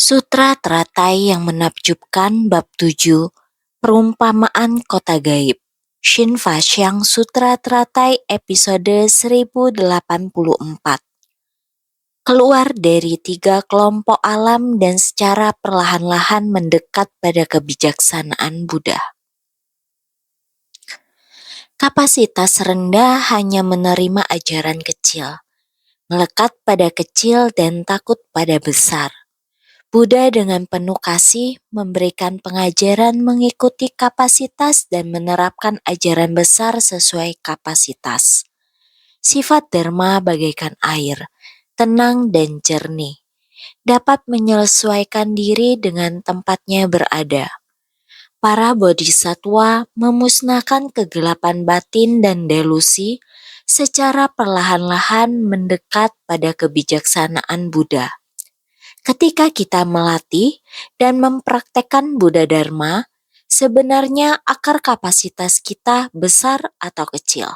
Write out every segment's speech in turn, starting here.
Sutra Teratai yang Menakjubkan Bab 7 Perumpamaan Kota Gaib Shin Faxiang Sutra Teratai episode 1084. Keluar dari 3 kelompok alam dan secara perlahan-lahan mendekat pada kebijaksanaan Buddha. Kapasitas rendah hanya menerima ajaran kecil, melekat pada kecil dan takut pada besar. Buddha dengan penuh kasih memberikan pengajaran mengikuti kapasitas dan menerapkan ajaran besar sesuai kapasitas. Sifat dharma bagaikan air, tenang dan jernih, dapat menyesuaikan diri dengan tempatnya berada. Para bodhisattva memusnahkan kegelapan batin dan delusi secara perlahan-lahan mendekat pada kebijaksanaan Buddha. Ketika kita melatih dan mempraktekkan Buddha Dharma, sebenarnya akar kapasitas kita besar atau kecil.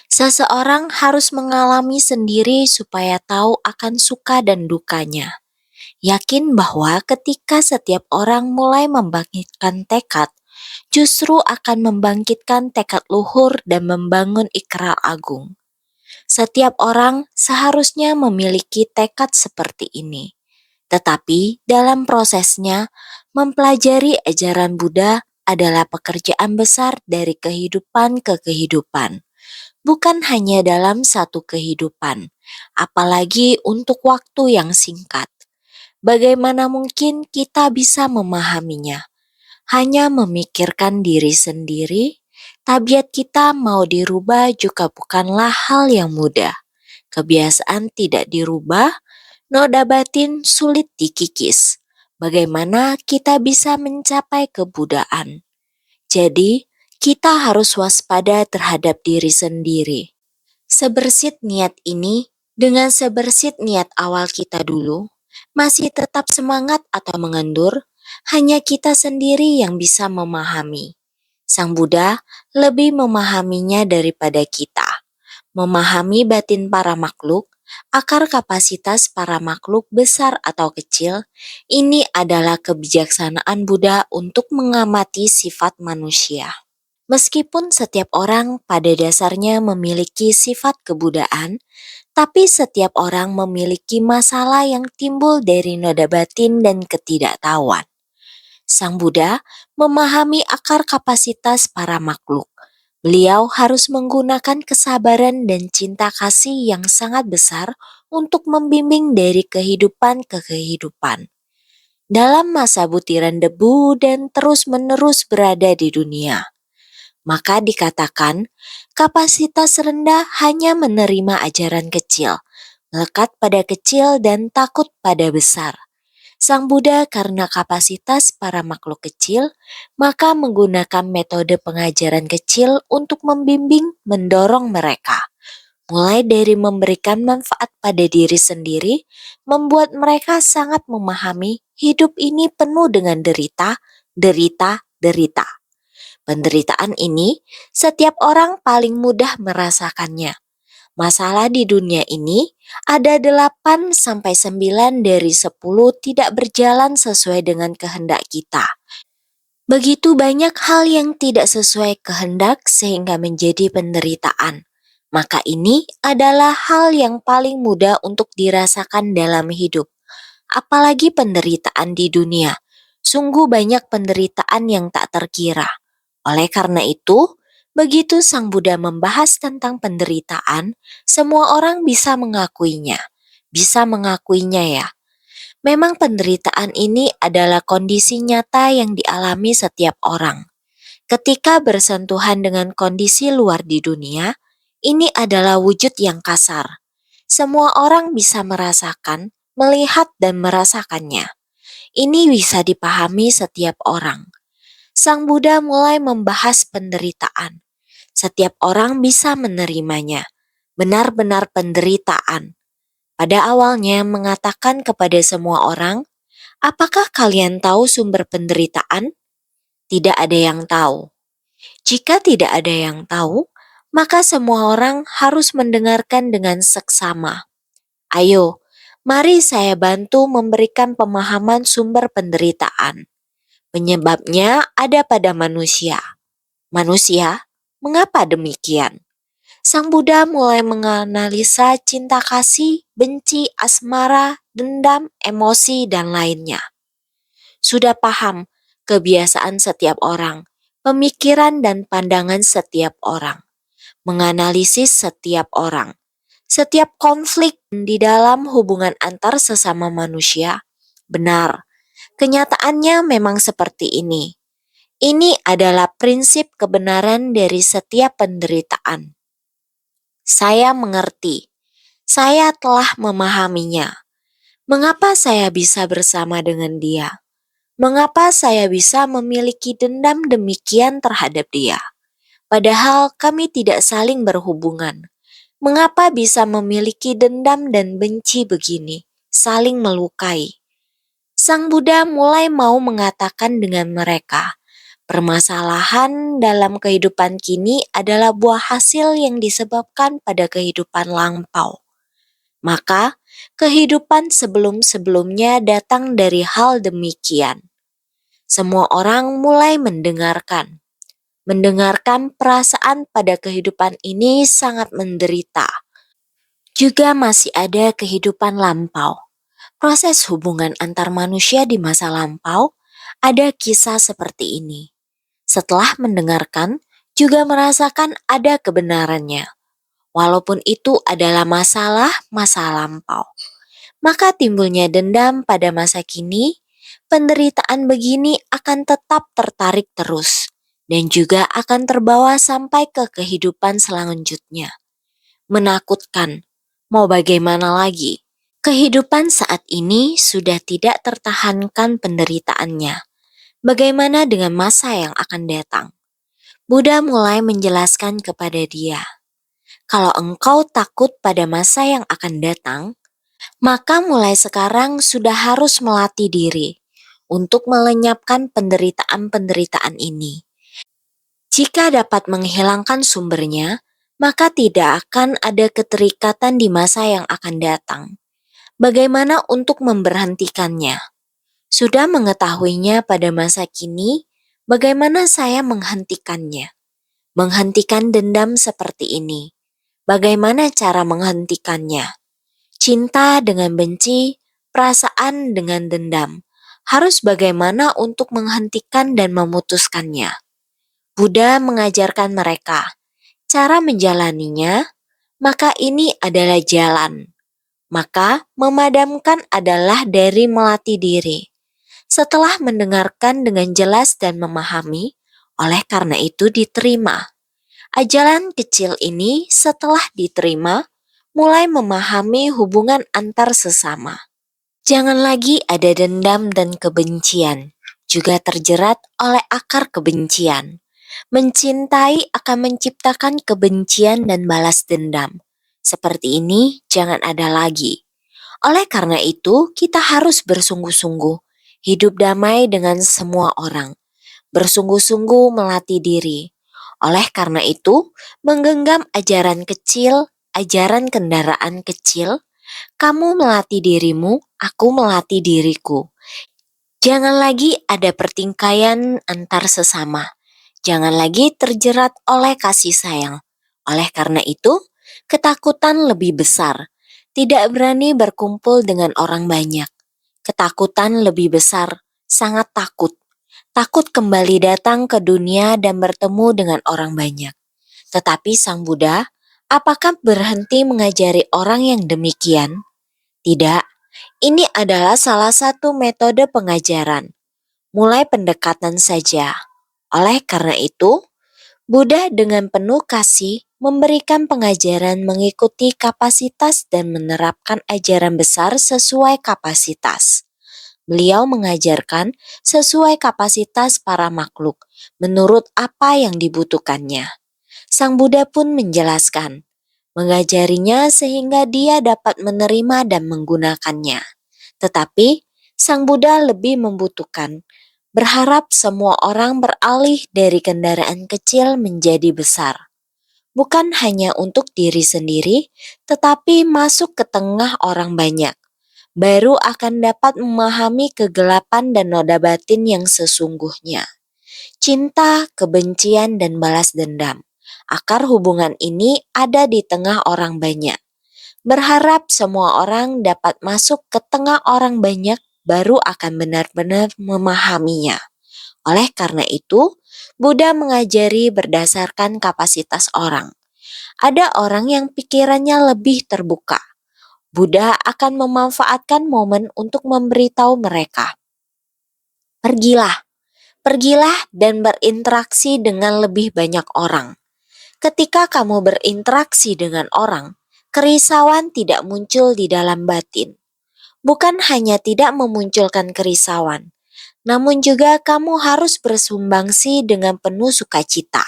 Seseorang harus mengalami sendiri supaya tahu akan suka dan dukanya. Yakin bahwa ketika setiap orang mulai membangkitkan tekad, justru akan membangkitkan tekad luhur dan membangun ikrar agung. Setiap orang seharusnya memiliki tekad seperti ini. Tetapi dalam prosesnya, mempelajari ajaran Buddha adalah pekerjaan besar dari kehidupan ke kehidupan. Bukan hanya dalam satu kehidupan, apalagi untuk waktu yang singkat. Bagaimana mungkin kita bisa memahaminya? Hanya memikirkan diri sendiri, tabiat kita mau dirubah juga bukanlah hal yang mudah. Kebiasaan tidak dirubah, noda batin sulit dikikis. Bagaimana kita bisa mencapai kebudaan? Jadi, kita harus waspada terhadap diri sendiri. Sebersit niat ini, dengan sebersit niat awal kita dulu, masih tetap semangat atau mengendur, hanya kita sendiri yang bisa memahami. Sang Buddha lebih memahaminya daripada kita. Memahami batin para makhluk, akar kapasitas para makhluk besar atau kecil, ini adalah kebijaksanaan Buddha untuk mengamati sifat manusia. Meskipun setiap orang pada dasarnya memiliki sifat kebudaan, tapi setiap orang memiliki masalah yang timbul dari noda batin dan ketidaktahuan. Sang Buddha memahami akar kapasitas para makhluk. Beliau harus menggunakan kesabaran dan cinta kasih yang sangat besar untuk membimbing dari kehidupan ke kehidupan. Dalam masa butiran debu dan terus-menerus berada di dunia, maka dikatakan kapasitas rendah hanya menerima ajaran kecil, melekat pada kecil dan takut pada besar. Sang Buddha karena kapasitas para makhluk kecil, maka menggunakan metode pengajaran kecil untuk membimbing, mendorong mereka. Mulai dari memberikan manfaat pada diri sendiri, membuat mereka sangat memahami hidup ini penuh dengan derita, derita, derita. Penderitaan ini, setiap orang paling mudah merasakannya. Masalah di dunia ini ada 8-9 dari 10 tidak berjalan sesuai dengan kehendak kita. Begitu banyak hal yang tidak sesuai kehendak sehingga menjadi penderitaan. Maka ini adalah hal yang paling mudah untuk dirasakan dalam hidup. Apalagi penderitaan di dunia. Sungguh banyak penderitaan yang tak terkira. Oleh karena itu, begitu Sang Buddha membahas tentang penderitaan, semua orang bisa mengakuinya. Bisa mengakuinya ya. Memang penderitaan ini adalah kondisi nyata yang dialami setiap orang. Ketika bersentuhan dengan kondisi luar di dunia, ini adalah wujud yang kasar. Semua orang bisa merasakan, melihat dan merasakannya. Ini bisa dipahami setiap orang. Sang Buddha mulai membahas penderitaan. Setiap orang bisa menerimanya. Benar-benar penderitaan. Pada awalnya mengatakan kepada semua orang, apakah kalian tahu sumber penderitaan? Tidak ada yang tahu. Jika tidak ada yang tahu, maka semua orang harus mendengarkan dengan seksama. Ayo, Mari saya bantu memberikan pemahaman sumber penderitaan. Penyebabnya ada pada manusia. Manusia, mengapa demikian? Sang Buddha mulai menganalisa cinta kasih, benci, asmara, dendam, emosi, dan lainnya. Sudah paham kebiasaan setiap orang, pemikiran dan pandangan setiap orang, menganalisis setiap orang, setiap konflik di dalam hubungan antar sesama manusia. Benar, kenyataannya memang seperti ini. Ini adalah prinsip kebenaran dari setiap penderitaan. Saya mengerti. Saya telah memahaminya. Mengapa saya bisa bersama dengan dia? Mengapa saya bisa memiliki dendam demikian terhadap dia? Padahal kami tidak saling berhubungan. Mengapa bisa memiliki dendam dan benci begini, saling melukai? Sang Buddha mulai mau mengatakan dengan mereka, permasalahan dalam kehidupan kini adalah buah hasil yang disebabkan pada kehidupan lampau. Maka, kehidupan sebelum-sebelumnya datang dari hal demikian. Semua orang mulai mendengarkan. Mendengarkan perasaan pada kehidupan ini sangat menderita. Juga masih ada kehidupan lampau. Proses hubungan antar manusia di masa lampau, ada kisah seperti ini. Setelah mendengarkan, juga merasakan ada kebenarannya. Walaupun itu adalah masalah masa lampau. Maka timbulnya dendam pada masa kini, penderitaan begini akan tetap tertarik terus dan juga akan terbawa sampai ke kehidupan selanjutnya. Menakutkan, mau bagaimana lagi? Kehidupan saat ini sudah tidak tertahankan penderitaannya. Bagaimana dengan masa yang akan datang? Buddha mulai menjelaskan kepada dia, kalau engkau takut pada masa yang akan datang, maka mulai sekarang sudah harus melatih diri untuk melenyapkan penderitaan-penderitaan ini. Jika dapat menghilangkan sumbernya, maka tidak akan ada keterikatan di masa yang akan datang. Bagaimana untuk memberhentikannya? Sudah mengetahuinya pada masa kini, bagaimana saya menghentikannya? Menghentikan dendam seperti ini. Bagaimana cara menghentikannya? Cinta dengan benci, perasaan dengan dendam. Harus bagaimana untuk menghentikan dan memutuskannya? Buddha mengajarkan mereka cara menjalaninya, maka ini adalah jalan. Maka memadamkan adalah dari melatih diri. Setelah mendengarkan dengan jelas dan memahami, oleh karena itu diterima. Ajaran kecil ini setelah diterima, mulai memahami hubungan antar sesama. Jangan lagi ada dendam dan kebencian, juga terjerat oleh akar kebencian. Mencintai akan menciptakan kebencian dan balas dendam. Seperti ini jangan ada lagi. Oleh karena itu, kita harus bersungguh-sungguh, hidup damai dengan semua orang, bersungguh-sungguh melatih diri. Oleh karena itu, menggenggam ajaran kecil, ajaran kendaraan kecil, kamu melatih dirimu, aku melatih diriku. Jangan lagi ada pertingkaian antar sesama. Jangan lagi terjerat oleh kasih sayang. Oleh karena itu, ketakutan lebih besar. Tidak berani berkumpul dengan orang banyak. Ketakutan lebih besar, sangat takut. Takut kembali datang ke dunia dan bertemu dengan orang banyak. Tetapi Sang Buddha, apakah berhenti mengajari orang yang demikian? Tidak, ini adalah salah satu metode pengajaran. Mulai pendekatan saja. Oleh karena itu, Buddha dengan penuh kasih memberikan pengajaran mengikuti kapasitas dan menerapkan ajaran besar sesuai kapasitas. Beliau mengajarkan sesuai kapasitas para makhluk, menurut apa yang dibutuhkannya. Sang Buddha pun menjelaskan, mengajarinya sehingga dia dapat menerima dan menggunakannya. Tetapi, Sang Buddha lebih membutuhkan, berharap semua orang beralih dari kendaraan kecil menjadi besar. Bukan hanya untuk diri sendiri, tetapi masuk ke tengah orang banyak. baru akan dapat memahami kegelapan dan noda batin yang sesungguhnya. Cinta, kebencian, dan balas dendam. Akar hubungan ini ada di tengah orang banyak. Berharap semua orang dapat masuk ke tengah orang banyak baru akan benar-benar memahaminya. Oleh karena itu, Buddha mengajari berdasarkan kapasitas orang. Ada orang yang pikirannya lebih terbuka. Buddha akan memanfaatkan momen untuk memberitahu mereka. Pergilah, pergilah dan berinteraksi dengan lebih banyak orang. Ketika kamu berinteraksi dengan orang, kerisauan tidak muncul di dalam batin. Bukan hanya tidak memunculkan kerisauan, namun juga kamu harus bersumbangsi dengan penuh sukacita.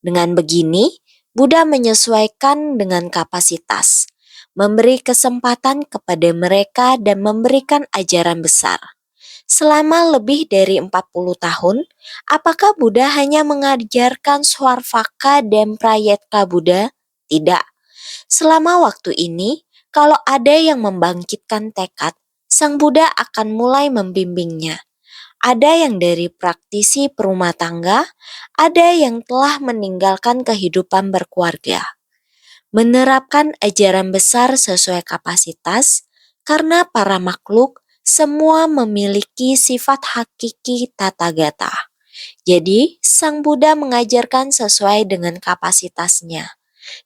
Dengan begini, Buddha menyesuaikan dengan kapasitas, memberi kesempatan kepada mereka dan memberikan ajaran besar. Selama lebih dari 40 tahun, apakah Buddha hanya mengajarkan Swarvaka dan Prayetka Buddha? Tidak. Selama waktu ini, kalau ada yang membangkitkan tekad, Sang Buddha akan mulai membimbingnya. Ada yang dari praktisi perumah tangga, ada yang telah meninggalkan kehidupan berkeluarga. Menerapkan ajaran besar sesuai kapasitas, karena para makhluk semua memiliki sifat hakiki Tathagata. Jadi, Sang Buddha mengajarkan sesuai dengan kapasitasnya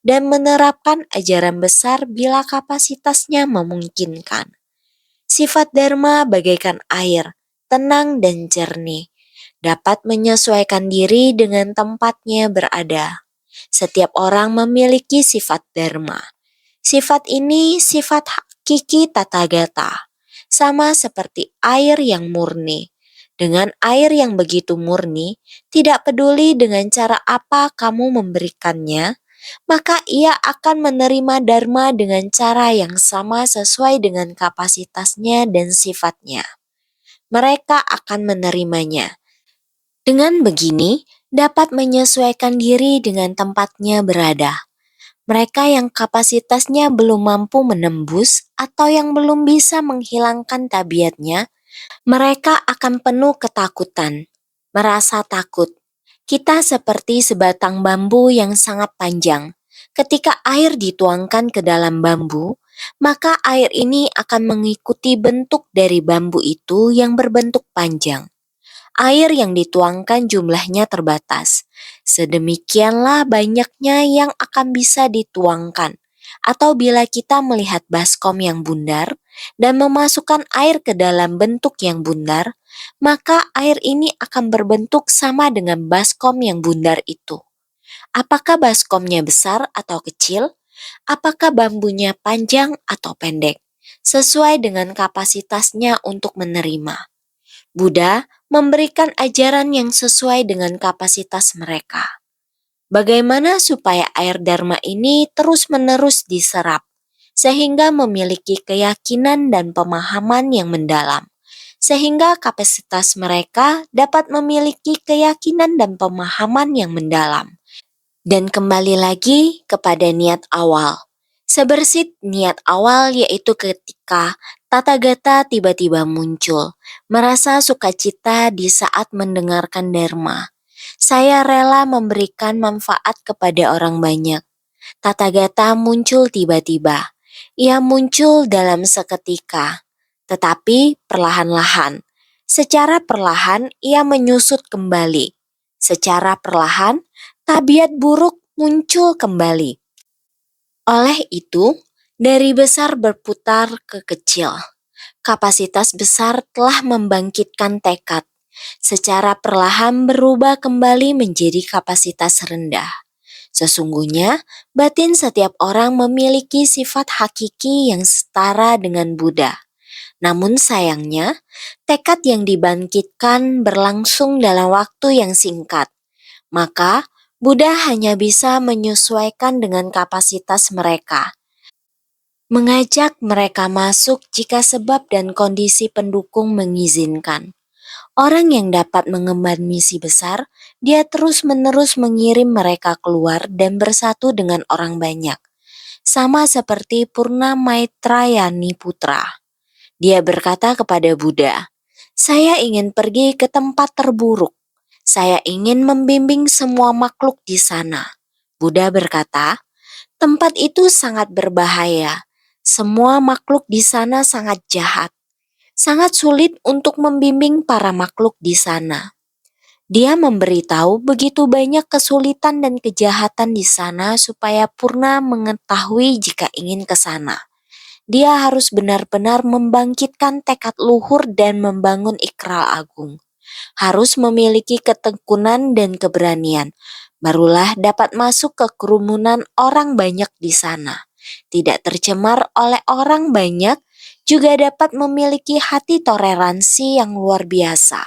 dan menerapkan ajaran besar bila kapasitasnya memungkinkan. Sifat Dharma bagaikan air, tenang dan jernih, dapat menyesuaikan diri dengan tempatnya berada. Setiap orang memiliki sifat Dharma. Sifat ini sifat hakiki Tathagata, sama seperti air yang murni. Dengan air yang begitu murni, tidak peduli dengan cara apa kamu memberikannya, maka ia akan menerima Dharma dengan cara yang sama sesuai dengan kapasitasnya dan sifatnya. Mereka akan menerimanya. Dengan begini, dapat menyesuaikan diri dengan tempatnya berada. Mereka yang kapasitasnya belum mampu menembus atau yang belum bisa menghilangkan tabiatnya, mereka akan penuh ketakutan, merasa takut. Kita seperti sebatang bambu yang sangat panjang. Ketika air dituangkan ke dalam bambu, maka air ini akan mengikuti bentuk dari bambu itu yang berbentuk panjang. Air yang dituangkan jumlahnya terbatas. Sedemikianlah banyaknya yang akan bisa dituangkan. Atau bila kita melihat baskom yang bundar dan memasukkan air ke dalam bentuk yang bundar, maka air ini akan berbentuk sama dengan baskom yang bundar itu. Apakah baskomnya besar atau kecil? Apakah bambunya panjang atau pendek? Sesuai dengan kapasitasnya untuk menerima. Buddha memberikan ajaran yang sesuai dengan kapasitas mereka. Bagaimana supaya air Dharma ini terus-menerus diserap, sehingga memiliki keyakinan dan pemahaman yang mendalam, sehingga kapasitas mereka dapat memiliki keyakinan dan pemahaman yang mendalam. Dan kembali lagi kepada niat awal. Sebersih niat awal yaitu ketika Tathagata tiba-tiba muncul, merasa sukacita di saat mendengarkan Dharma. Saya rela memberikan manfaat kepada orang banyak. Tathagata muncul tiba-tiba. Ia muncul dalam seketika, tetapi perlahan-lahan. Secara perlahan ia menyusut kembali. Secara perlahan tabiat buruk muncul kembali. Oleh itu, dari besar berputar ke kecil. Kapasitas besar telah membangkitkan tekad. Secara perlahan berubah kembali menjadi kapasitas rendah. Sesungguhnya, batin setiap orang memiliki sifat hakiki yang setara dengan Buddha. Namun sayangnya, tekad yang dibangkitkan berlangsung dalam waktu yang singkat. Maka, Buddha hanya bisa menyesuaikan dengan kapasitas mereka, mengajak mereka masuk jika sebab dan kondisi pendukung mengizinkan. Orang yang dapat mengemban misi besar, dia terus-menerus mengirim mereka keluar dan bersatu dengan orang banyak. Sama seperti Purna Maitrayani Putra. Dia berkata kepada Buddha, "Saya ingin pergi ke tempat terburuk. Saya ingin membimbing semua makhluk di sana." Buddha berkata, "Tempat itu sangat berbahaya. Semua makhluk di sana sangat jahat. Sangat sulit untuk membimbing para makhluk di sana." Dia memberitahu begitu banyak kesulitan dan kejahatan di sana supaya Purna mengetahui jika ingin ke sana. Dia harus benar-benar membangkitkan tekad luhur dan membangun ikrar agung. Harus memiliki ketekunan dan keberanian. Barulah dapat masuk ke kerumunan orang banyak di sana. Tidak tercemar oleh orang banyak, juga dapat memiliki hati toleransi yang luar biasa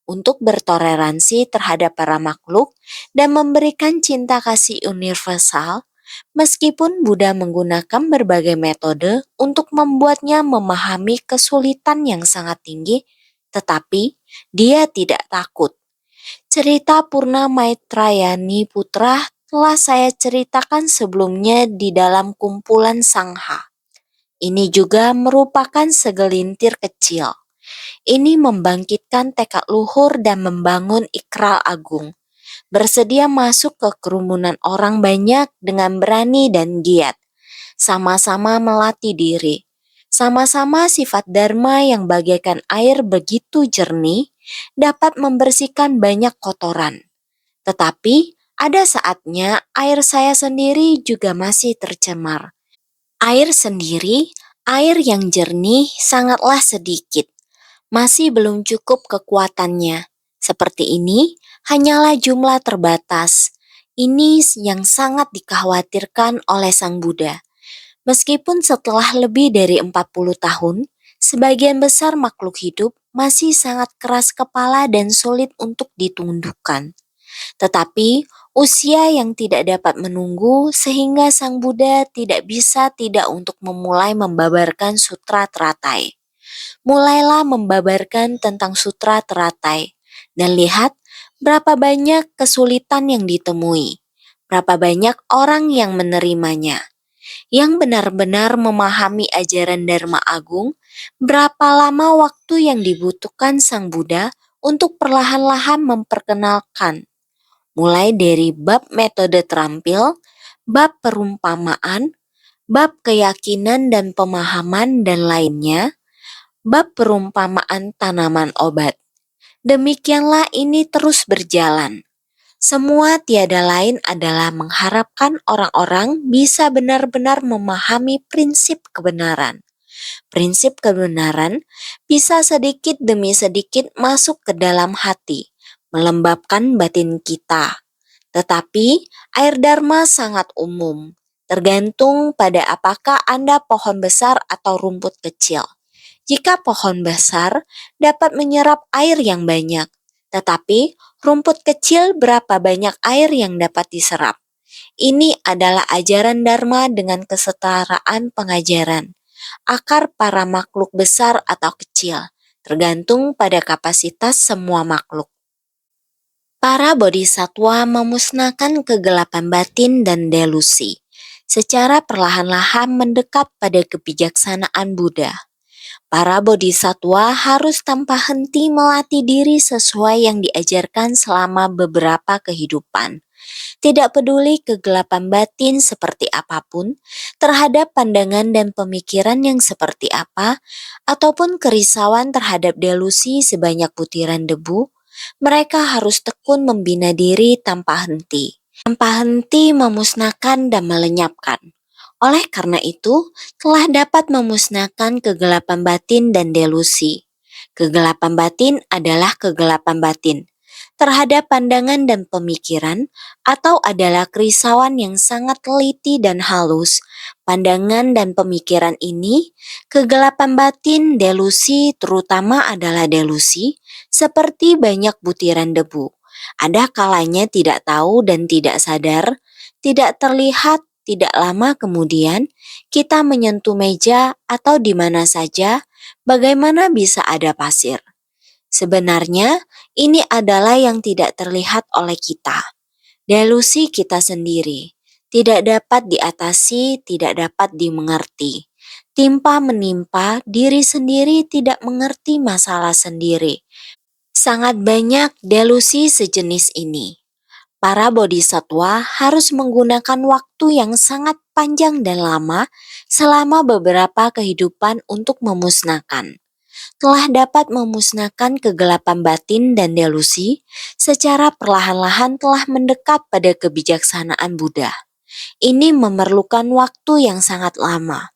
untuk bertoleransi terhadap para makhluk dan memberikan cinta kasih universal. Meskipun Buddha menggunakan berbagai metode untuk membuatnya memahami kesulitan yang sangat tinggi, tetapi dia tidak takut. Cerita Purna Maitrayani Putra telah saya ceritakan sebelumnya di dalam kumpulan Sangha. Ini juga merupakan segelintir kecil. Ini membangkitkan tekad luhur dan membangun ikrar agung. Bersedia masuk ke kerumunan orang banyak dengan berani dan giat. Sama-sama melatih diri. Sama-sama sifat dharma yang bagaikan air begitu jernih dapat membersihkan banyak kotoran. Tetapi ada saatnya air saya sendiri juga masih tercemar. Air sendiri, air yang jernih sangatlah sedikit. Masih belum cukup kekuatannya. Seperti ini hanyalah jumlah terbatas. Ini yang sangat dikhawatirkan oleh Sang Buddha. Meskipun setelah lebih dari 40 tahun, sebagian besar makhluk hidup masih sangat keras kepala dan sulit untuk ditundukkan. Tetapi usia yang tidak dapat menunggu sehingga Sang Buddha tidak bisa tidak untuk memulai membabarkan sutra teratai. Mulailah membabarkan tentang sutra teratai dan lihat berapa banyak kesulitan yang ditemui, berapa banyak orang yang menerimanya, yang benar-benar memahami ajaran Dharma Agung. Berapa lama waktu yang dibutuhkan Sang Buddha untuk perlahan-lahan memperkenalkan, mulai dari bab metode terampil, bab perumpamaan, bab keyakinan dan pemahaman dan lainnya, bab perumpamaan tanaman obat. Demikianlah ini terus berjalan. Semua tiada lain adalah mengharapkan orang-orang bisa benar-benar memahami prinsip kebenaran. Prinsip kebenaran bisa sedikit demi sedikit masuk ke dalam hati, melembabkan batin kita. Tetapi air Dharma sangat umum, tergantung pada apakah Anda pohon besar atau rumput kecil. Jika pohon besar dapat menyerap air yang banyak, tetapi rumput kecil berapa banyak air yang dapat diserap. Ini adalah ajaran Dharma dengan kesetaraan pengajaran. Akar para makhluk besar atau kecil, tergantung pada kapasitas semua makhluk. Para bodhisattva memusnahkan kegelapan batin dan delusi, secara perlahan-lahan mendekat pada kebijaksanaan Buddha. Para bodhisattva harus tanpa henti melatih diri sesuai yang diajarkan selama beberapa kehidupan. Tidak peduli kegelapan batin seperti apapun, terhadap pandangan dan pemikiran yang seperti apa, ataupun kerisauan terhadap delusi sebanyak butiran debu, mereka harus tekun membina diri tanpa henti. Tanpa henti memusnahkan dan melenyapkan. Oleh karena itu, telah dapat memusnahkan kegelapan batin dan delusi. Kegelapan batin adalah kegelapan batin terhadap pandangan dan pemikiran, atau adalah kerisauan yang sangat teliti dan halus. Pandangan dan pemikiran ini, kegelapan batin, delusi, terutama adalah delusi, seperti banyak butiran debu. Ada kalanya tidak tahu dan tidak sadar, tidak terlihat. Tidak lama kemudian, kita menyentuh meja atau di mana saja, bagaimana bisa ada pasir? Sebenarnya, ini adalah yang tidak terlihat oleh kita. Delusi kita sendiri. Tidak dapat diatasi, tidak dapat dimengerti. timpa menimpa diri sendiri tidak mengerti masalah sendiri. Sangat banyak delusi sejenis ini. Para bodhisatwa harus menggunakan waktu yang sangat panjang dan lama selama beberapa kehidupan untuk memusnahkan. Telah dapat memusnahkan kegelapan batin dan delusi, secara perlahan-lahan telah mendekat pada kebijaksanaan Buddha. Ini memerlukan waktu yang sangat lama.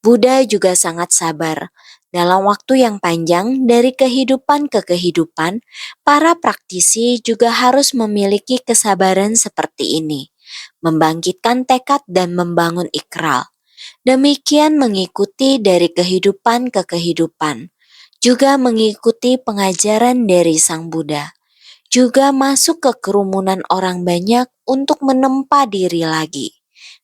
Buddha juga sangat sabar. Dalam waktu yang panjang dari kehidupan ke kehidupan, para praktisi juga harus memiliki kesabaran seperti ini, membangkitkan tekad dan membangun ikrar. Demikian mengikuti dari kehidupan ke kehidupan, juga mengikuti pengajaran dari Sang Buddha, juga masuk ke kerumunan orang banyak untuk menempa diri lagi.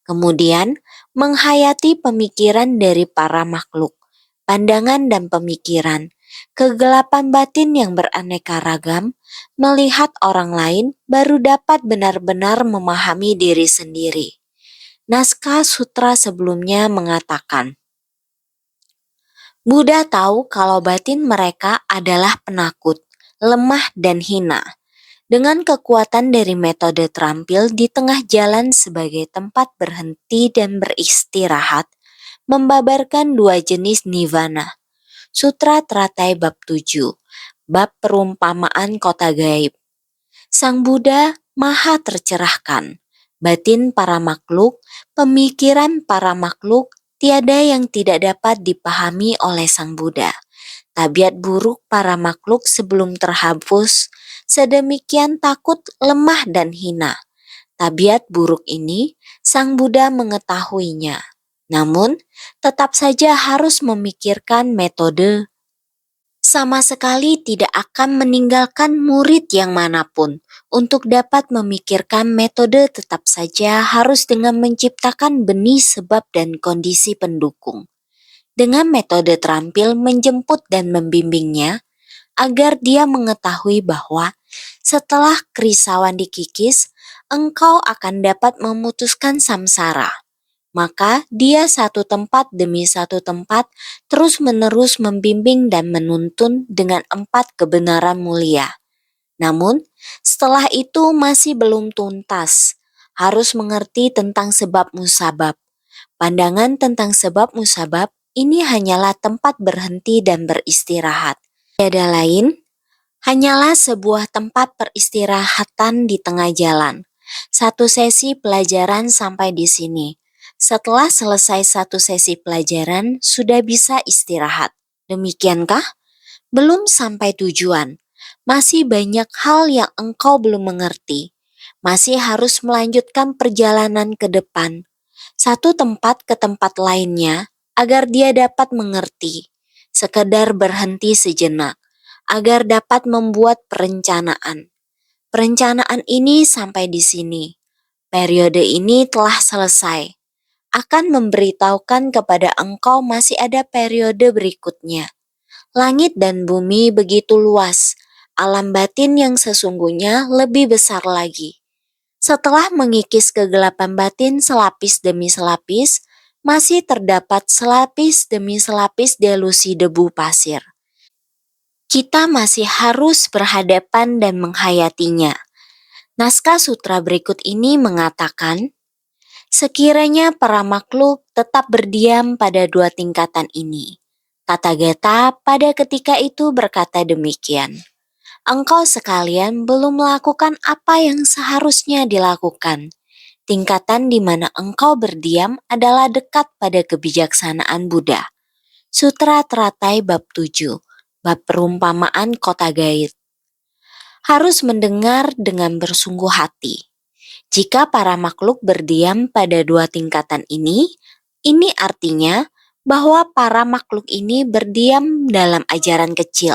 Kemudian menghayati pemikiran dari para makhluk, pandangan dan pemikiran, kegelapan batin yang beraneka ragam, melihat orang lain baru dapat benar-benar memahami diri sendiri. Naskah sutra sebelumnya mengatakan, Buddha tahu kalau batin mereka adalah penakut, lemah dan hina. Dengan kekuatan dari metode terampil di tengah jalan sebagai tempat berhenti dan beristirahat, membabarkan dua jenis nirvana. Sutra Teratai Bab 7, Bab Perumpamaan Kota Gaib. Sang Buddha maha tercerahkan. Batin para makhluk, pemikiran para makhluk, tiada yang tidak dapat dipahami oleh Sang Buddha. Tabiat buruk para makhluk sebelum terhapus, sedemikian takut, lemah dan hina. Tabiat buruk ini Sang Buddha mengetahuinya. Namun, tetap saja harus memikirkan metode. Sama sekali tidak akan meninggalkan murid yang manapun untuk dapat memikirkan metode, tetap saja harus dengan menciptakan benih sebab dan kondisi pendukung. Dengan metode terampil menjemput dan membimbingnya, agar dia mengetahui bahwa setelah kerisauan dikikis, engkau akan dapat memutuskan samsara. Maka dia satu tempat demi satu tempat terus-menerus membimbing dan menuntun dengan 4 kebenaran mulia. Namun, setelah itu masih belum tuntas. Harus mengerti tentang sebab musabab. Pandangan tentang sebab musabab ini hanyalah tempat berhenti dan beristirahat. Tiada lain, hanyalah sebuah tempat peristirahatan di tengah jalan. Satu sesi pelajaran sampai di sini. Setelah selesai satu sesi pelajaran, sudah bisa istirahat. Demikiankah? Belum sampai tujuan. Masih banyak hal yang engkau belum mengerti. Masih harus melanjutkan perjalanan ke depan. Satu tempat ke tempat lainnya, agar dia dapat mengerti. Sekedar berhenti sejenak, agar dapat membuat perencanaan. Perencanaan ini sampai di sini. Periode ini telah selesai. Akan memberitahukan kepada engkau masih ada periode berikutnya. Langit dan bumi begitu luas, alam batin yang sesungguhnya lebih besar lagi. Setelah mengikis kegelapan batin selapis demi selapis, masih terdapat selapis demi selapis delusi debu pasir. Kita masih harus berhadapan dan menghayatinya. Naskah sutra berikut ini mengatakan, sekiranya para makhluk tetap berdiam pada dua tingkatan ini. Tathagata pada ketika itu berkata demikian. Engkau sekalian belum melakukan apa yang seharusnya dilakukan. Tingkatan di mana engkau berdiam adalah dekat pada kebijaksanaan Buddha. Sutra Teratai Bab 7, Bab Perumpamaan Kota Gaib. Harus mendengar dengan bersungguh hati. Jika para makhluk berdiam pada dua tingkatan ini artinya bahwa para makhluk ini berdiam dalam ajaran kecil.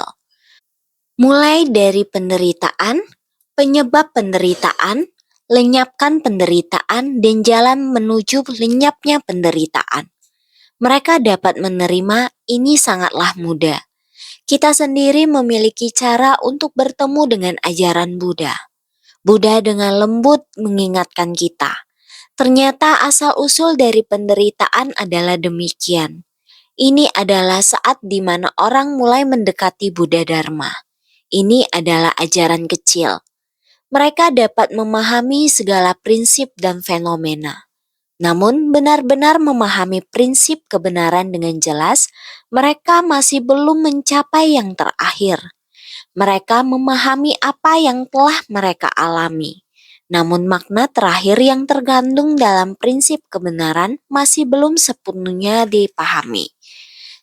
Mulai dari penderitaan, penyebab penderitaan, lenyapkan penderitaan, dan jalan menuju lenyapnya penderitaan. Mereka dapat menerima ini sangatlah mudah. Kita sendiri memiliki cara untuk bertemu dengan ajaran Buddha. Buddha dengan lembut mengingatkan kita. Ternyata asal-usul dari penderitaan adalah demikian. Ini adalah saat di mana orang mulai mendekati Buddha Dharma. Ini adalah ajaran kecil. Mereka dapat memahami segala prinsip dan fenomena. Namun benar-benar memahami prinsip kebenaran dengan jelas, mereka masih belum mencapai yang terakhir. Mereka memahami apa yang telah mereka alami. Namun makna terakhir yang tergantung dalam prinsip kebenaran masih belum sepenuhnya dipahami.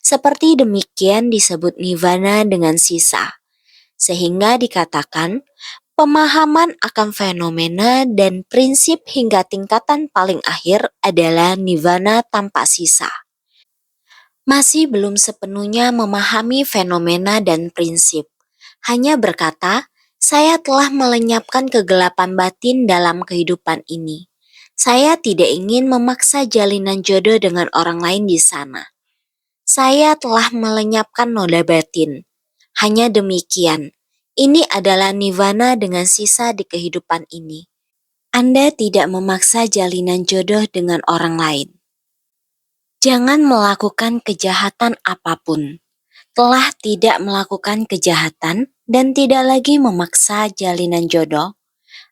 Seperti demikian disebut nirvana dengan sisa. Sehingga dikatakan pemahaman akan fenomena dan prinsip hingga tingkatan paling akhir adalah nirvana tanpa sisa. Masih belum sepenuhnya memahami fenomena dan prinsip. Hanya berkata, saya telah melenyapkan kegelapan batin dalam kehidupan ini. Saya tidak ingin memaksa jalinan jodoh dengan orang lain di sana. Saya telah melenyapkan noda batin. Hanya demikian. Ini adalah nirvana dengan sisa di kehidupan ini. Anda tidak memaksa jalinan jodoh dengan orang lain. Jangan melakukan kejahatan apapun. Telah tidak melakukan kejahatan dan tidak lagi memaksa jalinan jodoh,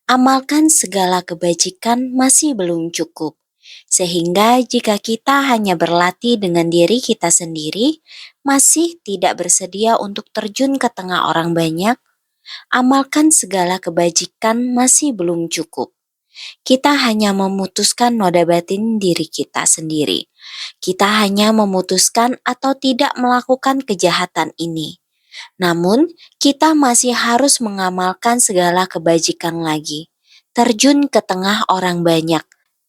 amalkan segala kebajikan masih belum cukup. Sehingga jika kita hanya berlatih dengan diri kita sendiri, masih tidak bersedia untuk terjun ke tengah orang banyak, amalkan segala kebajikan masih belum cukup. Kita hanya memutuskan noda batin diri kita sendiri. Kita hanya memutuskan atau tidak melakukan kejahatan ini. Namun, kita masih harus mengamalkan segala kebajikan lagi. Terjun ke tengah orang banyak.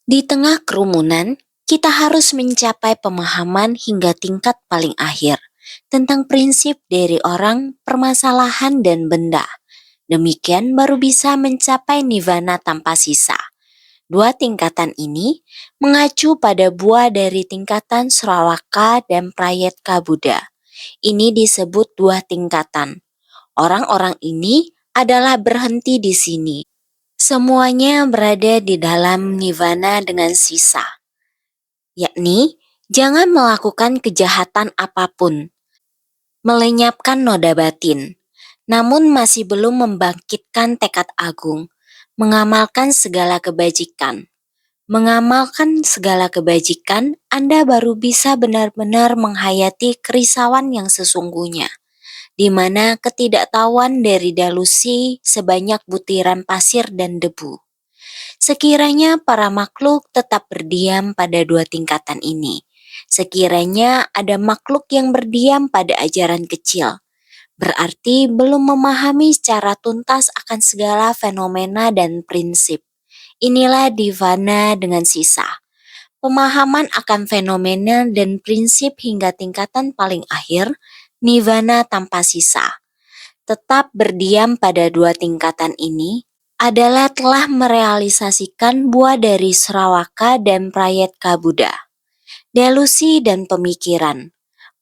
Di tengah kerumunan, kita harus mencapai pemahaman hingga tingkat paling akhir tentang prinsip dari orang, permasalahan, dan benda. Demikian baru bisa mencapai nirvana tanpa sisa. Dua tingkatan ini mengacu pada buah dari tingkatan Sravaka dan Prayetka Buddha. Ini disebut dua tingkatan. Orang-orang ini adalah berhenti di sini. Semuanya berada di dalam nirvana dengan sisa, yakni jangan melakukan kejahatan apapun, melenyapkan noda batin, namun masih belum membangkitkan tekad agung, mengamalkan segala kebajikan. Mengamalkan segala kebajikan, Anda baru bisa benar-benar menghayati kerisauan yang sesungguhnya, di mana ketidaktahuan dari delusi sebanyak butiran pasir dan debu. Sekiranya para makhluk tetap berdiam pada dua tingkatan ini, sekiranya ada makhluk yang berdiam pada ajaran kecil, berarti belum memahami secara tuntas akan segala fenomena dan prinsip. Inilah nirvana dengan sisa. Pemahaman akan fenomena dan prinsip hingga tingkatan paling akhir, nirvana tanpa sisa. Tetap berdiam pada dua tingkatan ini adalah telah merealisasikan buah dari Sravaka dan Prayetka Buddha. Delusi dan pemikiran.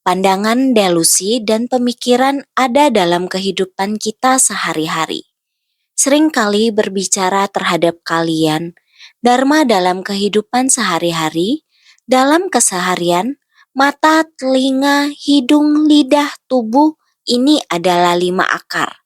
Pandangan delusi dan pemikiran ada dalam kehidupan kita sehari-hari. Seringkali berbicara terhadap kalian, dharma dalam kehidupan sehari-hari, dalam keseharian, mata, telinga, hidung, lidah, tubuh, ini adalah 5 akar.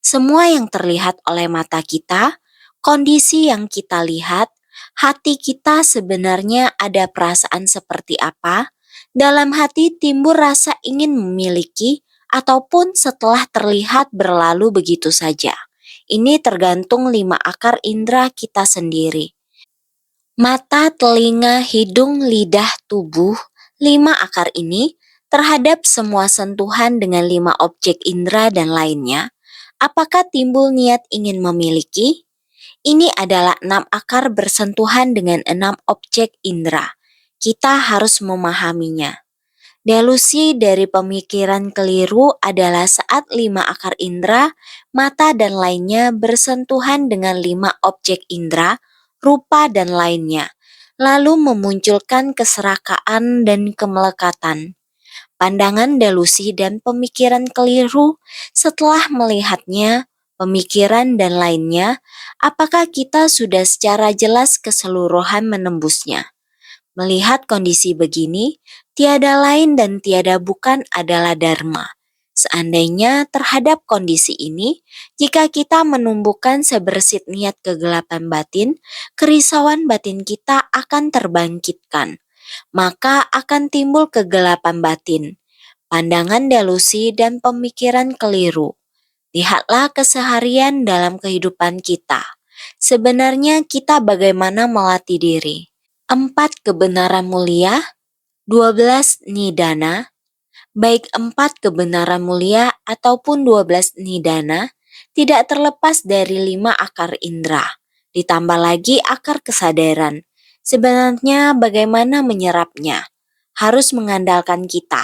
Semua yang terlihat oleh mata kita, kondisi yang kita lihat, hati kita sebenarnya ada perasaan seperti apa, dalam hati timbul rasa ingin memiliki, ataupun setelah terlihat berlalu begitu saja. Ini tergantung 5 akar indera kita sendiri. Mata, telinga, hidung, lidah, tubuh, 5 akar ini terhadap semua sentuhan dengan 5 objek indera dan lainnya, apakah timbul niat ingin memiliki? Ini adalah 6 akar bersentuhan dengan 6 objek indera. Kita harus memahaminya. Delusi dari pemikiran keliru adalah saat 5 akar indera, mata dan lainnya bersentuhan dengan 5 objek indera, rupa dan lainnya, lalu memunculkan keserakaan dan kemelekatan. Pandangan delusi dan pemikiran keliru setelah melihatnya, pemikiran dan lainnya, apakah kita sudah secara jelas keseluruhan menembusnya? Melihat kondisi begini, tiada lain dan tiada bukan adalah dharma. Seandainya terhadap kondisi ini, jika kita menumbuhkan sebersit niat kegelapan batin, kerisauan batin kita akan terbangkitkan. Maka akan timbul kegelapan batin, pandangan delusi dan pemikiran keliru. Lihatlah keseharian dalam kehidupan kita. Sebenarnya kita bagaimana melatih diri. 4 kebenaran mulia, 12 nidana, baik 4 kebenaran mulia ataupun 12 nidana, tidak terlepas dari 5 akar indera, ditambah lagi akar kesadaran. Sebenarnya bagaimana menyerapnya? Harus mengandalkan kita.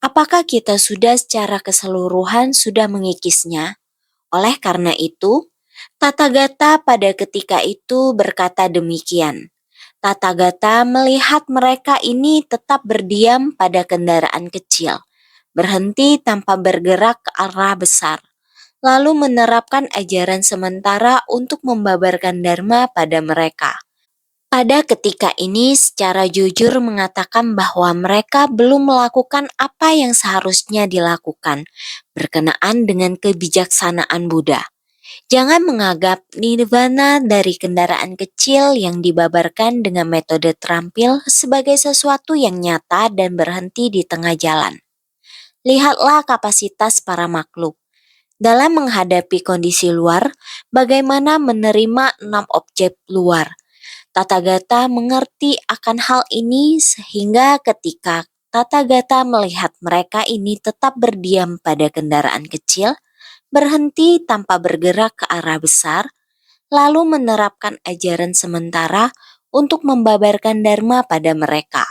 Apakah kita sudah secara keseluruhan sudah mengikisnya? Oleh karena itu, Tathagata pada ketika itu berkata demikian. Tathagata melihat mereka ini tetap berdiam pada kendaraan kecil, berhenti tanpa bergerak ke arah besar, lalu menerapkan ajaran sementara untuk membabarkan dharma pada mereka. Pada ketika ini secara jujur mengatakan bahwa mereka belum melakukan apa yang seharusnya dilakukan berkenaan dengan kebijaksanaan Buddha. Jangan menganggap nirvana dari kendaraan kecil yang dibabarkan dengan metode terampil sebagai sesuatu yang nyata dan berhenti di tengah jalan. Lihatlah kapasitas para makhluk. Dalam menghadapi kondisi luar, bagaimana menerima 6 objek luar. Tathagata mengerti akan hal ini sehingga ketika Tathagata melihat mereka ini tetap berdiam pada kendaraan kecil, berhenti tanpa bergerak ke arah besar, lalu menerapkan ajaran sementara untuk membabarkan dharma pada mereka.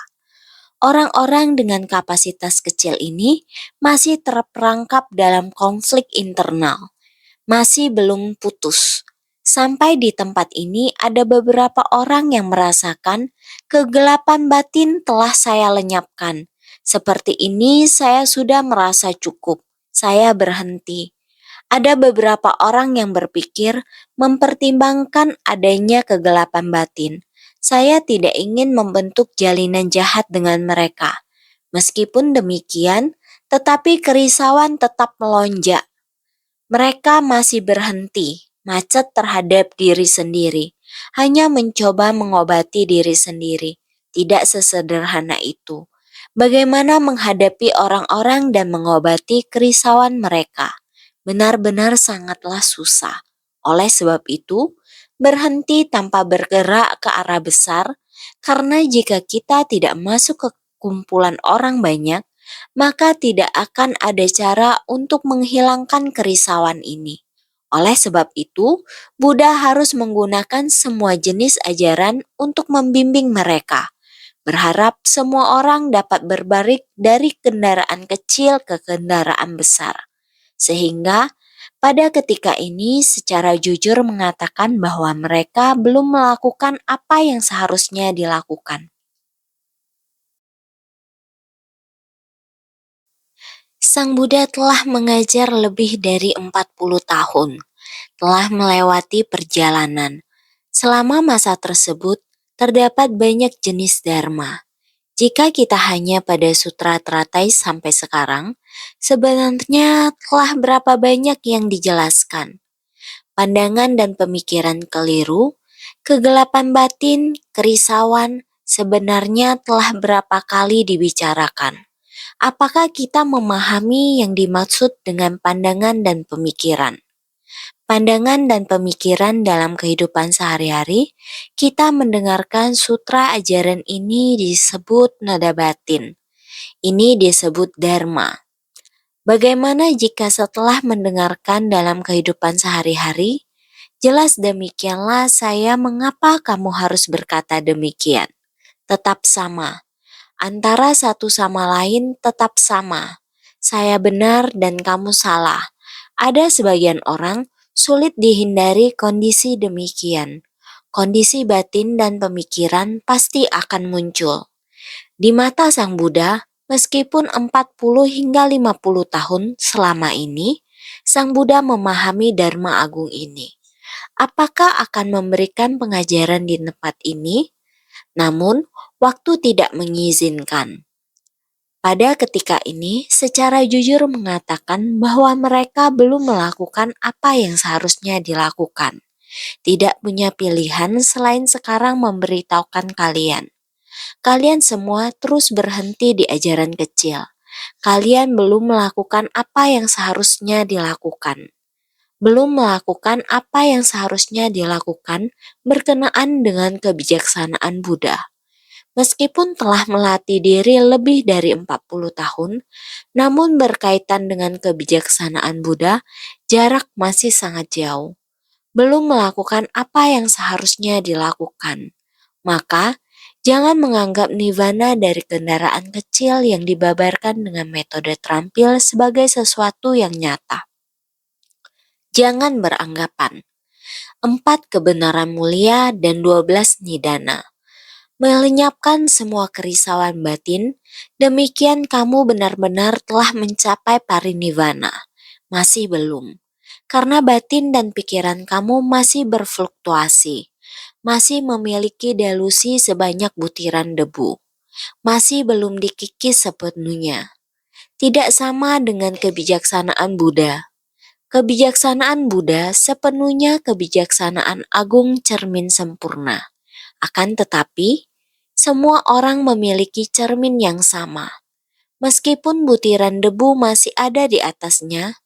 Orang-orang dengan kapasitas kecil ini masih terperangkap dalam konflik internal, masih belum putus. Sampai di tempat ini ada beberapa orang yang merasakan kegelapan batin telah saya lenyapkan. Seperti ini saya sudah merasa cukup, saya berhenti. Ada beberapa orang yang berpikir mempertimbangkan adanya kegelapan batin. Saya tidak ingin membentuk jalinan jahat dengan mereka. Meskipun demikian, tetapi kerisauan tetap melonjak. Mereka masih berhenti, macet terhadap diri sendiri, hanya mencoba mengobati diri sendiri. Tidak sesederhana itu. Bagaimana menghadapi orang-orang dan mengobati kerisauan mereka? Benar-benar sangatlah susah. Oleh sebab itu, berhenti tanpa bergerak ke arah besar, karena jika kita tidak masuk ke kumpulan orang banyak, maka tidak akan ada cara untuk menghilangkan kerisauan ini. Oleh sebab itu, Buddha harus menggunakan semua jenis ajaran untuk membimbing mereka. Berharap semua orang dapat berbalik dari kendaraan kecil ke kendaraan besar. Sehingga pada ketika ini secara jujur mengatakan bahwa mereka belum melakukan apa yang seharusnya dilakukan. Sang Buddha telah mengajar lebih dari 40 tahun, telah melewati perjalanan. Selama masa tersebut, terdapat banyak jenis dharma. Jika kita hanya pada sutra teratai sampai sekarang, sebenarnya telah berapa banyak yang dijelaskan. Pandangan dan pemikiran keliru, kegelapan batin, kerisauan, sebenarnya telah berapa kali dibicarakan. Apakah kita memahami yang dimaksud dengan pandangan dan pemikiran? Pandangan dan pemikiran dalam kehidupan sehari-hari, kita mendengarkan sutra ajaran ini disebut nada batin. Ini disebut dharma. Bagaimana jika setelah mendengarkan dalam kehidupan sehari-hari, jelas demikianlah saya mengapa kamu harus berkata demikian. Tetap sama. Antara satu sama lain tetap sama. Saya benar dan kamu salah. Ada sebagian orang sulit dihindari kondisi demikian. Kondisi batin dan pemikiran pasti akan muncul. Di mata Sang Buddha, meskipun 40 hingga 50 tahun selama ini, Sang Buddha memahami Dharma Agung ini. Apakah akan memberikan pengajaran di tempat ini? Namun, waktu tidak mengizinkan. Pada ketika ini, secara jujur mengatakan bahwa mereka belum melakukan apa yang seharusnya dilakukan. Tidak punya pilihan selain sekarang memberitahukan kalian. Kalian semua terus berhenti di ajaran kecil. Kalian belum melakukan apa yang seharusnya dilakukan. Belum melakukan apa yang seharusnya dilakukan berkenaan dengan kebijaksanaan Buddha. Meskipun telah melatih diri lebih dari 40 tahun, namun berkaitan dengan kebijaksanaan Buddha, jarak masih sangat jauh. Belum melakukan apa yang seharusnya dilakukan. Maka, jangan menganggap nirvana dari kendaraan kecil yang dibabarkan dengan metode terampil sebagai sesuatu yang nyata. Jangan beranggapan 4 kebenaran mulia dan 12 nidana. Melenyapkan semua kerisauan batin, demikian kamu benar-benar telah mencapai parinibbana. Masih belum, karena batin dan pikiran kamu masih berfluktuasi, masih memiliki delusi sebanyak butiran debu, masih belum dikikis sepenuhnya. Tidak sama dengan kebijaksanaan Buddha. Kebijaksanaan Buddha sepenuhnya kebijaksanaan agung cermin sempurna. Akan tetapi, semua orang memiliki cermin yang sama. Meskipun butiran debu masih ada di atasnya,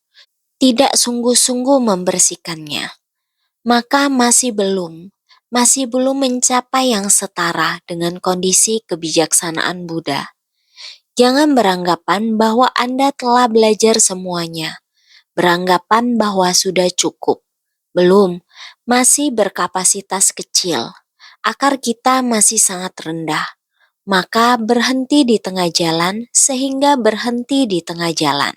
tidak sungguh-sungguh membersihkannya, maka masih belum mencapai yang setara dengan kondisi kebijaksanaan Buddha. Jangan beranggapan bahwa Anda telah belajar semuanya, beranggapan bahwa sudah cukup. Belum, masih berkapasitas kecil. Akar kita masih sangat rendah. Maka berhenti di tengah jalan sehingga berhenti di tengah jalan.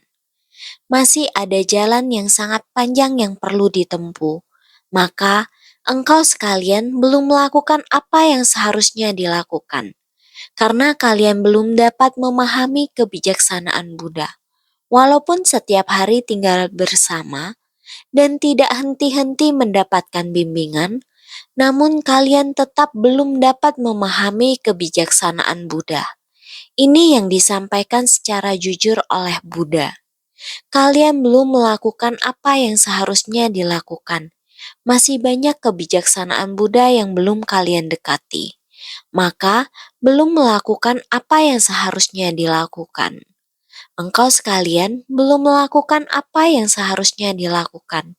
Masih ada jalan yang sangat panjang yang perlu ditempuh. Maka engkau sekalian belum melakukan apa yang seharusnya dilakukan. Karena kalian belum dapat memahami kebijaksanaan Buddha. Walaupun setiap hari tinggal bersama dan tidak henti-henti mendapatkan bimbingan, namun kalian tetap belum dapat memahami kebijaksanaan Buddha. Ini yang disampaikan secara jujur oleh Buddha. Kalian belum melakukan apa yang seharusnya dilakukan. Masih banyak kebijaksanaan Buddha yang belum kalian dekati. Maka, belum melakukan apa yang seharusnya dilakukan. Engkau sekalian belum melakukan apa yang seharusnya dilakukan.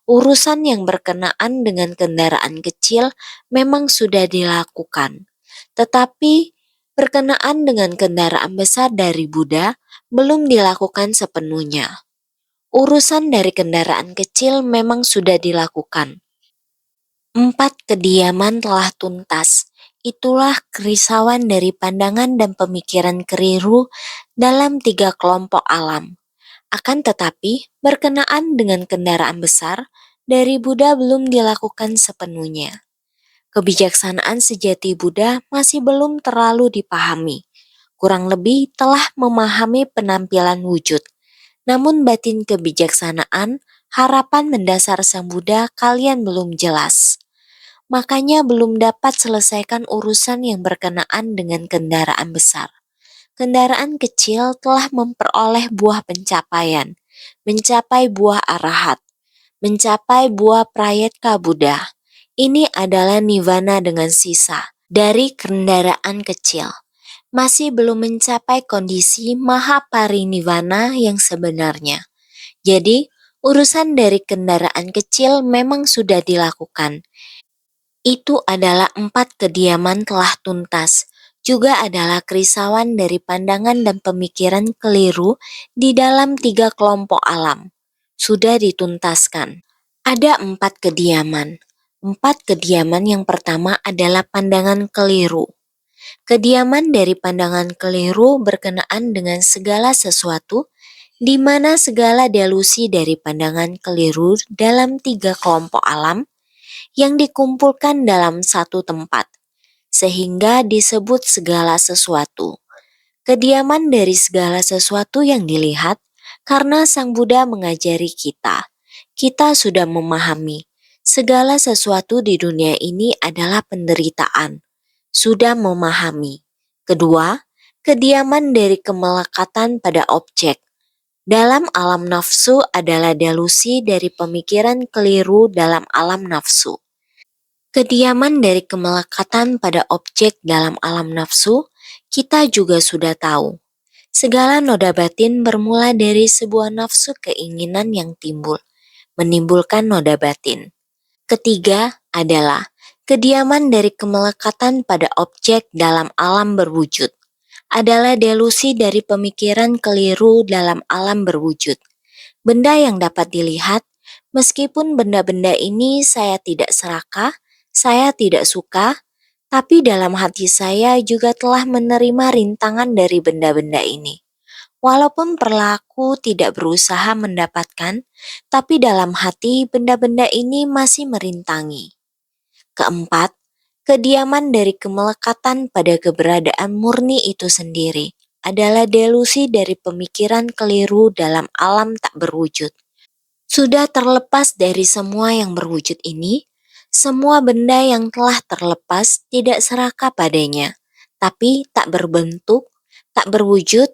Urusan yang berkenaan dengan kendaraan kecil memang sudah dilakukan, tetapi berkenaan dengan kendaraan besar dari Buddha belum dilakukan sepenuhnya. Urusan dari kendaraan kecil memang sudah dilakukan. 4 kediaman telah tuntas. Itulah kerisauan dari pandangan dan pemikiran keliru dalam 3 kelompok alam. Akan tetapi, berkenaan dengan kendaraan besar, dari Buddha belum dilakukan sepenuhnya. Kebijaksanaan sejati Buddha masih belum terlalu dipahami. Kurang lebih telah memahami penampilan wujud. Namun batin kebijaksanaan, harapan mendasar Sang Buddha kalian belum jelas. Makanya belum dapat selesaikan urusan yang berkenaan dengan kendaraan besar. Kendaraan kecil telah memperoleh buah pencapaian, mencapai buah arahat, mencapai buah prayetka Buddha. Ini adalah nirvana dengan sisa dari kendaraan kecil. Masih belum mencapai kondisi mahaparinibbana yang sebenarnya. Jadi, urusan dari kendaraan kecil memang sudah dilakukan. Itu adalah 4 kediaman telah tuntas. Juga adalah kerisauan dari pandangan dan pemikiran keliru di dalam 3 kelompok alam. Sudah dituntaskan. Ada 4 kediaman. 4 kediaman yang pertama adalah pandangan keliru. Kediaman dari pandangan keliru berkenaan dengan segala sesuatu, di mana segala delusi dari pandangan keliru dalam 3 kelompok alam yang dikumpulkan dalam satu tempat, sehingga disebut segala sesuatu. Kediaman dari segala sesuatu yang dilihat, karena Sang Buddha mengajari kita. Kita sudah memahami, segala sesuatu di dunia ini adalah penderitaan. sudah memahami. Kedua, kediaman dari kemelekatan pada objek. Dalam alam nafsu adalah delusi dari pemikiran keliru dalam alam nafsu. Kediaman dari kemelekatan pada objek dalam alam nafsu, kita juga sudah tahu. Segala noda batin bermula dari sebuah nafsu keinginan yang timbul, menimbulkan noda batin. Ketiga adalah kediaman dari kemelekatan pada objek dalam alam berwujud, adalah delusi dari pemikiran keliru dalam alam berwujud. Benda yang dapat dilihat, meskipun benda-benda ini saya tidak serakah, saya tidak suka, tapi dalam hati saya juga telah menerima rintangan dari benda-benda ini. Walaupun perilaku tidak berusaha mendapatkan, tapi dalam hati benda-benda ini masih merintangi. Keempat, kediaman dari kemelekatan pada keberadaan murni itu sendiri adalah delusi dari pemikiran keliru dalam alam tak berwujud. Sudah terlepas dari semua yang berwujud ini, semua benda yang telah terlepas tidak serakah padanya, tapi tak berbentuk, tak berwujud,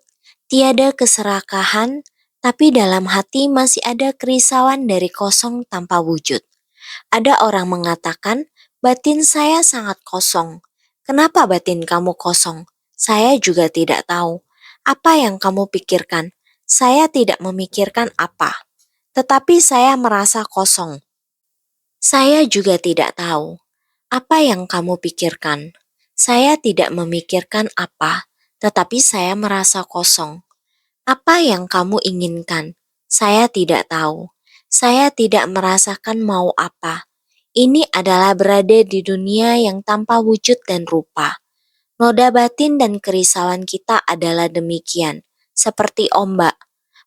tiada keserakahan, tapi dalam hati masih ada kerisauan dari kosong tanpa wujud. Ada orang mengatakan, batin saya sangat kosong. Kenapa batin kamu kosong? Saya juga tidak tahu. Apa yang kamu pikirkan? Saya tidak memikirkan apa. Tetapi saya merasa kosong. Saya juga tidak tahu. Apa yang kamu pikirkan? Saya tidak memikirkan apa, tetapi saya merasa kosong. Apa yang kamu inginkan? Saya tidak tahu. Saya tidak merasakan mau apa. Ini adalah berada di dunia yang tanpa wujud dan rupa. Noda batin dan kerisauan kita adalah demikian, seperti ombak,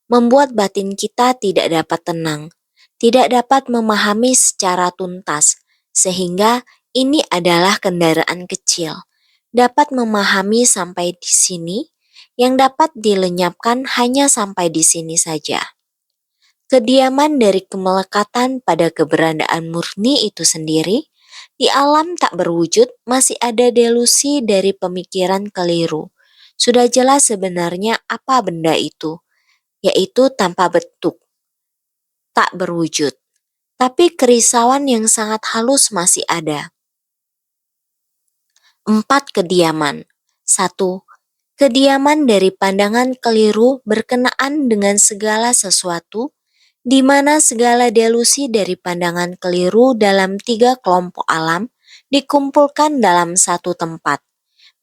membuat batin kita tidak dapat tenang, tidak dapat memahami secara tuntas, sehingga ini adalah kendaraan kecil, dapat memahami sampai di sini, yang dapat dilenyapkan hanya sampai di sini saja. Kediaman dari kemelekatan pada keberadaan murni itu sendiri, di alam tak berwujud masih ada delusi dari pemikiran keliru. Sudah jelas sebenarnya apa benda itu, yaitu tanpa bentuk, tak berwujud. Tapi kerisauan yang sangat halus masih ada. 4 kediaman. 1. Kediaman dari pandangan keliru berkenaan dengan segala sesuatu, di mana segala delusi dari pandangan keliru dalam 3 kelompok alam dikumpulkan dalam satu tempat.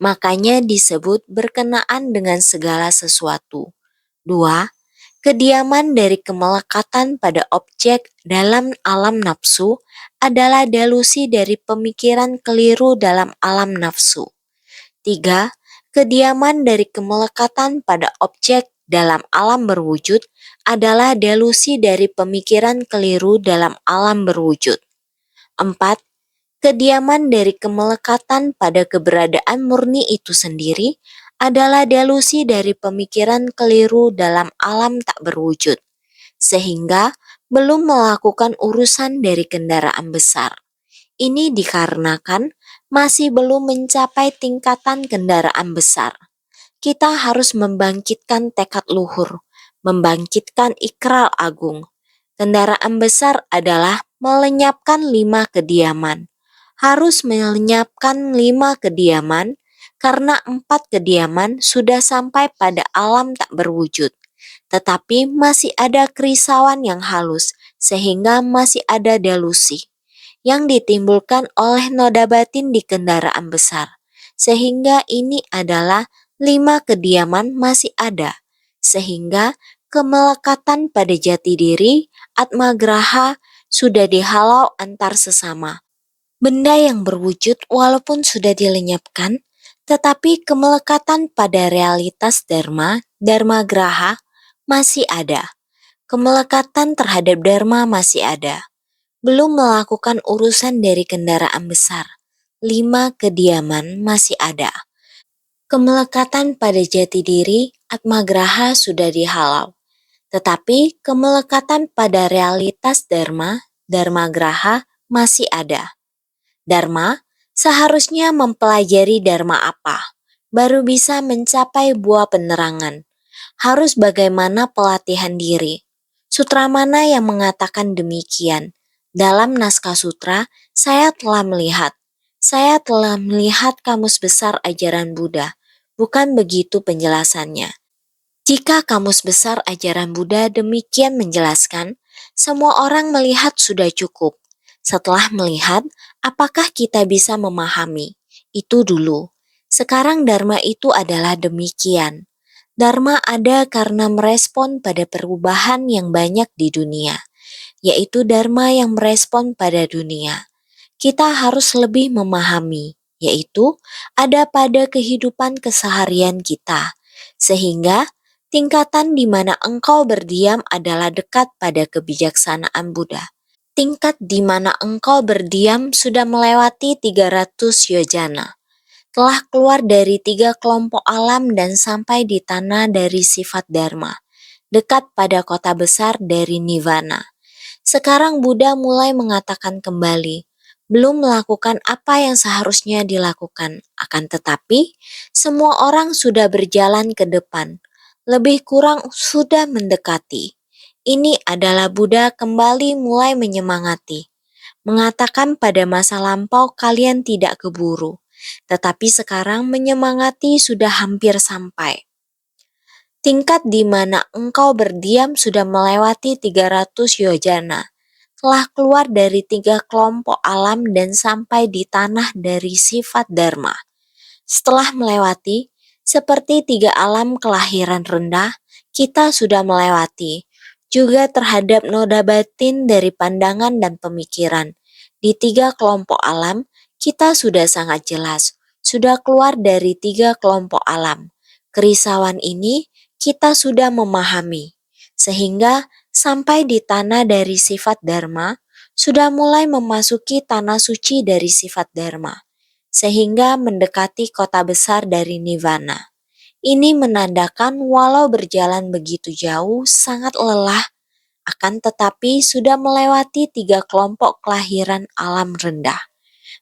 Makanya disebut berkenaan dengan segala sesuatu. 2. Kediaman dari kemelekatan pada objek dalam alam nafsu adalah delusi dari pemikiran keliru dalam alam nafsu. 3. Kediaman dari kemelekatan pada objek dalam alam berwujud adalah delusi dari pemikiran keliru dalam alam berwujud. 4. Kediaman dari kemelekatan pada keberadaan murni itu sendiri adalah delusi dari pemikiran keliru dalam alam tak berwujud, sehingga belum melakukan urusan dari kendaraan besar. Ini dikarenakan masih belum mencapai tingkatan kendaraan besar. Kita harus membangkitkan tekad luhur, membangkitkan ikrar agung. Kendaraan besar adalah melenyapkan 5 kediaman. Harus melenyapkan 5 kediaman, karena 4 kediaman sudah sampai pada alam tak berwujud. Tetapi masih ada kerisauan yang halus, sehingga masih ada delusi yang ditimbulkan oleh noda batin di kendaraan besar. Sehingga ini adalah 5 kediaman masih ada, sehingga kemelekatan pada jati diri, atmagraha, sudah dihalau antar sesama. Benda yang berwujud walaupun sudah dilenyapkan, tetapi kemelekatan pada realitas dharma, dharma graha, masih ada. Kemelekatan terhadap dharma masih ada. Belum melakukan urusan dari kendaraan besar. 5 kediaman masih ada. Kemelekatan pada jati diri, atmagraha sudah dihalau. Tetapi kemelekatan pada realitas dharma, dharma graha, masih ada. Dharma, Seharusnya mempelajari dharma apa, baru bisa mencapai buah penerangan. Harus bagaimana pelatihan diri. Sutra mana yang mengatakan demikian? Dalam naskah sutra, saya telah melihat kamus besar ajaran Buddha. Bukan begitu penjelasannya. Jika kamus besar ajaran Buddha demikian menjelaskan, semua orang melihat sudah cukup. Setelah melihat, apakah kita bisa memahami? Itu dulu. Sekarang Dharma itu adalah demikian. Dharma ada karena merespon pada perubahan yang banyak di dunia, yaitu Dharma yang merespon pada dunia. Kita harus lebih memahami, yaitu ada pada kehidupan keseharian kita, sehingga tingkatan di mana engkau berdiam adalah dekat pada kebijaksanaan Buddha. Tingkat di mana engkau berdiam sudah melewati 300 yojana, telah keluar dari 3 kelompok alam dan sampai di tanah dari sifat Dharma, dekat pada kota besar dari Nirvana. Sekarang Buddha mulai mengatakan kembali, belum melakukan apa yang seharusnya dilakukan, akan tetapi semua orang sudah berjalan ke depan, lebih kurang sudah mendekati. Ini adalah Buddha kembali mulai menyemangati, mengatakan pada masa lampau kalian tidak keburu, tetapi sekarang menyemangati sudah hampir sampai. Tingkat di mana engkau berdiam sudah melewati 300 yojana, telah keluar dari 3 kelompok alam dan sampai di tanah dari sifat Dharma. Setelah melewati, seperti 3 alam kelahiran rendah, kita sudah melewati, juga terhadap noda batin dari pandangan dan pemikiran. Di 3 kelompok alam, kita sudah sangat jelas, sudah keluar dari 3 kelompok alam. Kerisauan ini kita sudah memahami, sehingga sampai di tanah dari sifat Dharma, sudah mulai memasuki tanah suci dari sifat Dharma, sehingga mendekati kota besar dari Nirvana. Ini menandakan walau berjalan begitu jauh sangat lelah, akan tetapi sudah melewati 3 kelompok kelahiran alam rendah.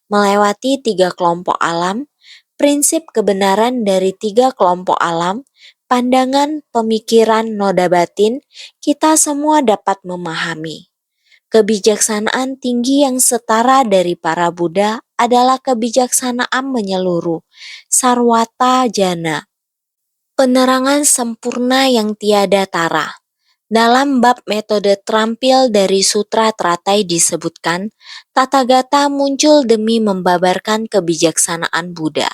Melewati 3 kelompok alam, prinsip kebenaran dari 3 kelompok alam, pandangan, pemikiran, noda batin, kita semua dapat memahami. Kebijaksanaan tinggi yang setara dari para Buddha adalah kebijaksanaan menyeluruh, sarwata jana, penerangan sempurna yang tiada tara. Dalam bab metode terampil dari Sutra Teratai disebutkan, Tathagata muncul demi membabarkan kebijaksanaan Buddha.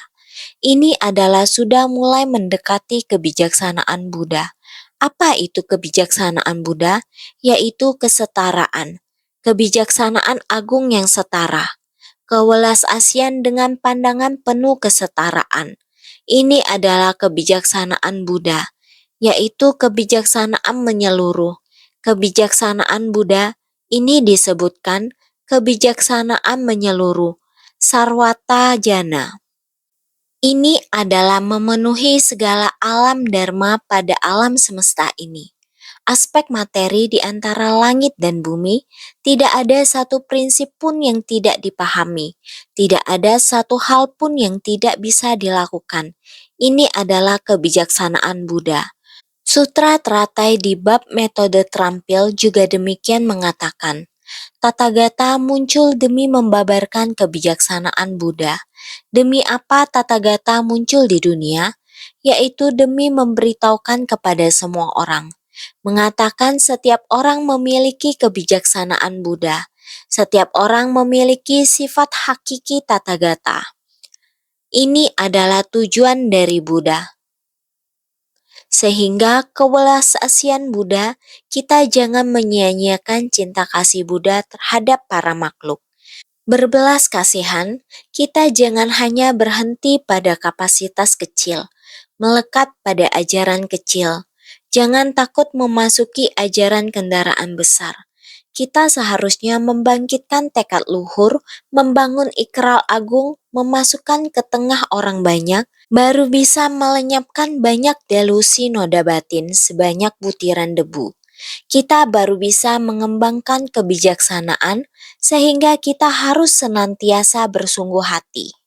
Ini adalah sudah mulai mendekati kebijaksanaan Buddha. Apa itu kebijaksanaan Buddha? Yaitu kesetaraan. Kebijaksanaan agung yang setara. Kewelas-asian dengan pandangan penuh kesetaraan. Ini adalah kebijaksanaan Buddha, yaitu kebijaksanaan menyeluruh. Kebijaksanaan Buddha ini disebutkan kebijaksanaan menyeluruh, sarwata jana. Ini adalah memenuhi segala alam dharma pada alam semesta ini. Aspek materi di antara langit dan bumi, tidak ada satu prinsip pun yang tidak dipahami, tidak ada satu hal pun yang tidak bisa dilakukan. Ini adalah kebijaksanaan Buddha. Sutra Teratai di bab metode terampil juga demikian mengatakan, Tathagata muncul demi membabarkan kebijaksanaan Buddha. Demi apa Tathagata muncul di dunia? Yaitu demi memberitahukan kepada semua orang. Mengatakan setiap orang memiliki kebijaksanaan Buddha. Setiap orang memiliki sifat hakiki Tathagata. Ini adalah tujuan dari Buddha. Sehingga kewelas-asian Buddha, kita jangan menyia-nyiakan cinta kasih Buddha terhadap para makhluk. Berbelas kasihan, kita jangan hanya berhenti pada kapasitas kecil, melekat pada ajaran kecil. Jangan takut memasuki ajaran kendaraan besar. Kita seharusnya membangkitkan tekad luhur, membangun ikrar agung, memasukkan ke tengah orang banyak, baru bisa melenyapkan banyak delusi noda batin sebanyak butiran debu. kita baru bisa mengembangkan kebijaksanaan, sehingga kita harus senantiasa bersungguh hati.